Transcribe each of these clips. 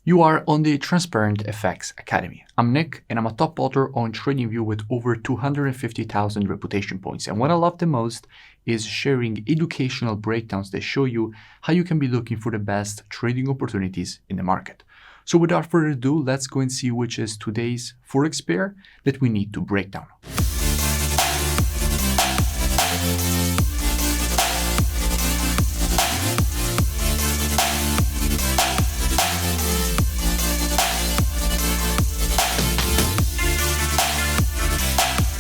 You are on the Transparent FX Academy. I'm Nick, and I'm a top author on TradingView with over 250,000 reputation points. And what I love the most is sharing educational breakdowns that show you how you can be looking for the best trading opportunities in the market. So without further ado, let's go and see which is today's Forex pair that we need to break down.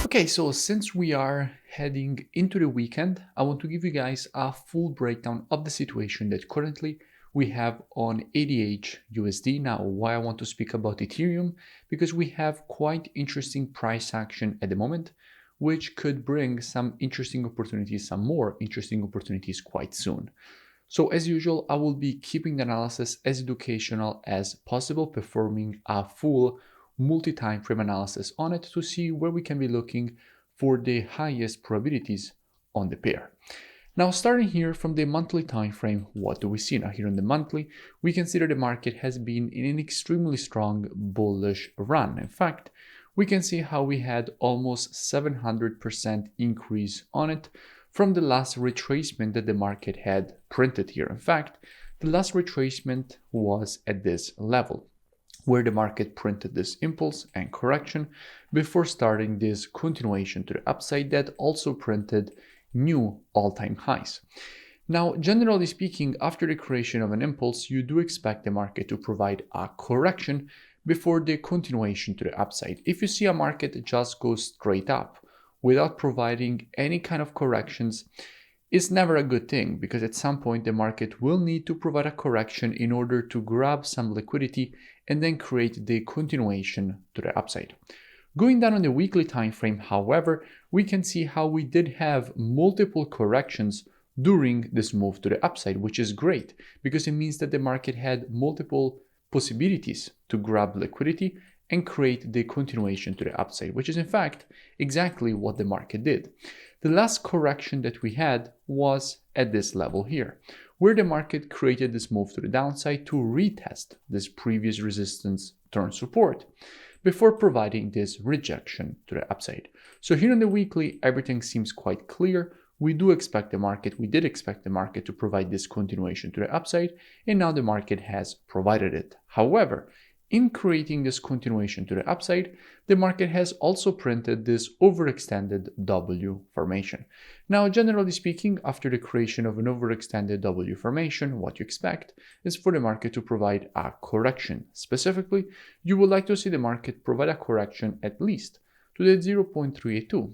Okay, so since we are heading into the weekend, I want to give you guys a full breakdown of the situation that currently we have on ETH USD. Now, why I want to speak about Ethereum, because we have quite interesting price action at the moment, which could bring some interesting opportunities, some more interesting opportunities quite soon. So as usual, I will be keeping the analysis as educational as possible, performing a full multi-time frame analysis on it to see where we can be looking for the highest probabilities on the pair. Now, starting here from the monthly time frame, what do we see? Now here on the monthly, we can see that the market has been in an extremely strong bullish run. In fact, we can see how we had almost 700% increase on it from the last retracement that the market had printed here. In fact, the last retracement was at this level, where the market printed this impulse and correction before starting this continuation to the upside that also printed new all-time highs. Now, generally speaking, after the creation of an impulse, you do expect the market to provide a correction before the continuation to the upside. If you see a market just go straight up without providing any kind of corrections, it's never a good thing, because at some point the market will need to provide a correction in order to grab some liquidity and then create the continuation to the upside. Going down on the weekly time frame, however, we can see how we did have multiple corrections during this move to the upside, which is great because it means that the market had multiple possibilities to grab liquidity and create the continuation to the upside, which is in fact exactly what the market did. The last correction that we had was at this level here, where the market created this move to the downside to retest this previous resistance turn support before providing this rejection to the upside. So here on the weekly, everything seems quite clear. We did expect the market to provide this continuation to the upside, and now the market has provided it. However, in creating this continuation to the upside, the market has also printed this overextended W formation. Now, generally speaking, after the creation of an overextended W formation, what you expect is for the market to provide a correction. Specifically, you would like to see the market provide a correction at least to the 0.382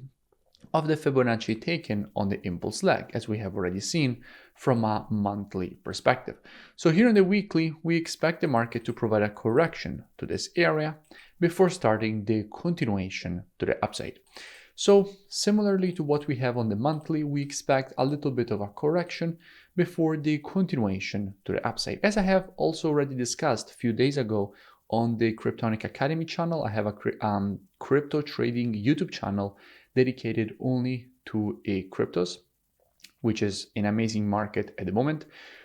of the Fibonacci taken on the impulse leg, as we have already seen from a monthly perspective. So here on the weekly, we expect the market to provide a correction to this area before starting the continuation to the upside. So similarly to what we have on the monthly, we expect a little bit of a correction before the continuation to the upside. As I have also already discussed a few days ago on the Cryptonic Academy channel, I have a crypto trading YouTube channel dedicated only to cryptos, which is an amazing market at the moment.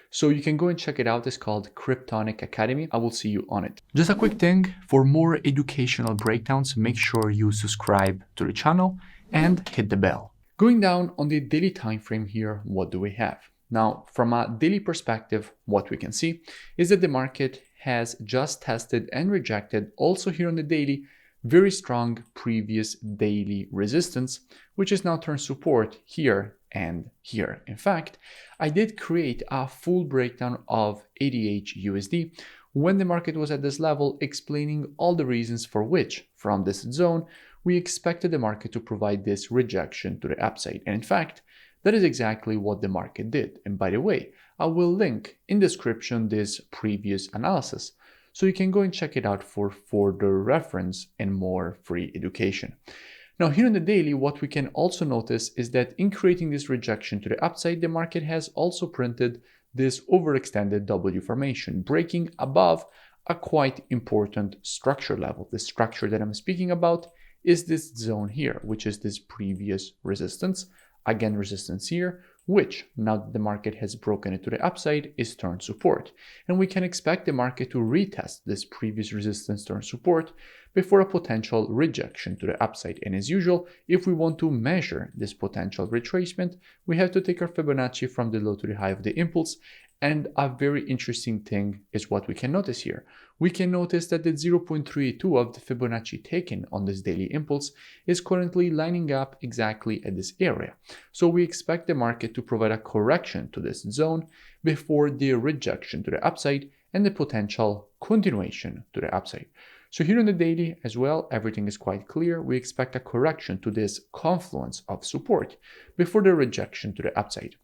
So you can go and check it out. It's called Cryptonic Academy. I will see you on it. Just a quick thing, for more educational breakdowns, make sure you subscribe to the channel and hit the bell. Going down on the daily time frame here, what do we have? Now, from a daily perspective, what we can see is that the market has just tested and rejected, also here on the daily, very strong previous daily resistance, which is now turned support here and here. In fact, I did create a full breakdown of ETH USD when the market was at this level, explaining all the reasons for which, from this zone, we expected the market to provide this rejection to the upside. And in fact, that is exactly what the market did. And by the way, I will link in description this previous analysis, so you can go and check it out for further reference and more free education. Now here on the daily, what we can also notice is that in creating this rejection to the upside, the market has also printed this overextended W formation, breaking above a quite important structure level. The structure that I'm speaking about is this zone here, which is this previous resistance. Again, resistance here, which, now that the market has broken it to the upside, is turn support. And we can expect the market to retest this previous resistance turn support before a potential rejection to the upside. And as usual, if we want to measure this potential retracement, we have to take our Fibonacci from the low to the high of the impulse. And a very interesting thing is what we can notice here. We can notice that the 0.32 of the Fibonacci taken on this daily impulse is currently lining up exactly at this area. So we expect the market to provide a correction to this zone before the rejection to the upside and the potential continuation to the upside. So here on the daily as well, everything is quite clear. We expect a correction to this confluence of support before the rejection to the upside.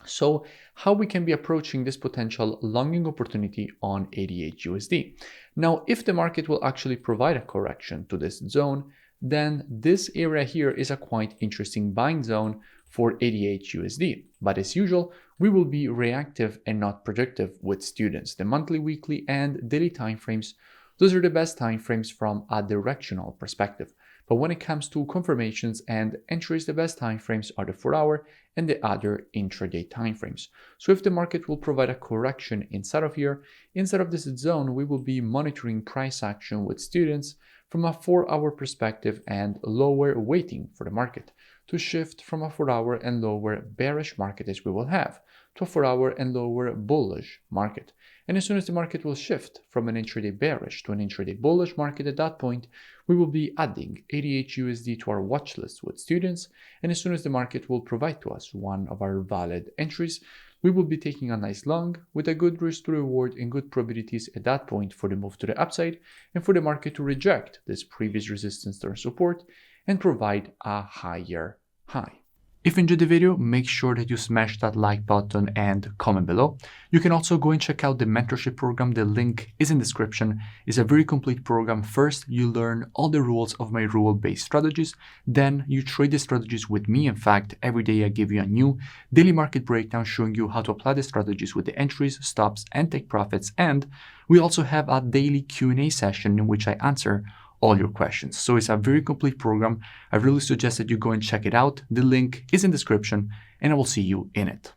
So how we can be approaching this potential longing opportunity on ETH USD. Now, if the market will actually provide a correction to this zone, then this area here is a quite interesting buying zone for ETH USD. But as usual, we will be reactive and not predictive with students. The monthly, weekly, and daily timeframes, those are the best timeframes from a directional perspective. But when it comes to confirmations and entries, the best timeframes are the 4-hour and the other intraday timeframes. So if the market will provide a correction inside of here, inside of this zone, we will be monitoring price action with students from a 4-hour perspective and lower waiting for the market to shift from a 4-hour and lower bearish market as we will have to a 4-hour and lower bullish market. And as soon as the market will shift from an intraday bearish to an intraday bullish market, at that point, we will be adding ETH USD to our watch list with students. And as soon as the market will provide to us one of our valid entries, we will be taking a nice long with a good risk to reward and good probabilities at that point for the move to the upside and for the market to reject this previous resistance turn support and provide a higher high. If you enjoyed the video, make sure that you smash that like button and comment below. You can also go and check out the mentorship program. The link is in the description. It's a very complete program. First, you learn all the rules of my rule-based strategies. Then you trade the strategies with me. In fact, every day I give you a new daily market breakdown showing you how to apply the strategies with the entries, stops, and take profits. And we also have a daily Q&A session in which I answer all your questions. So it's a very complete program. I really suggest that you go and check it out. The link is in the description, and I will see you in it.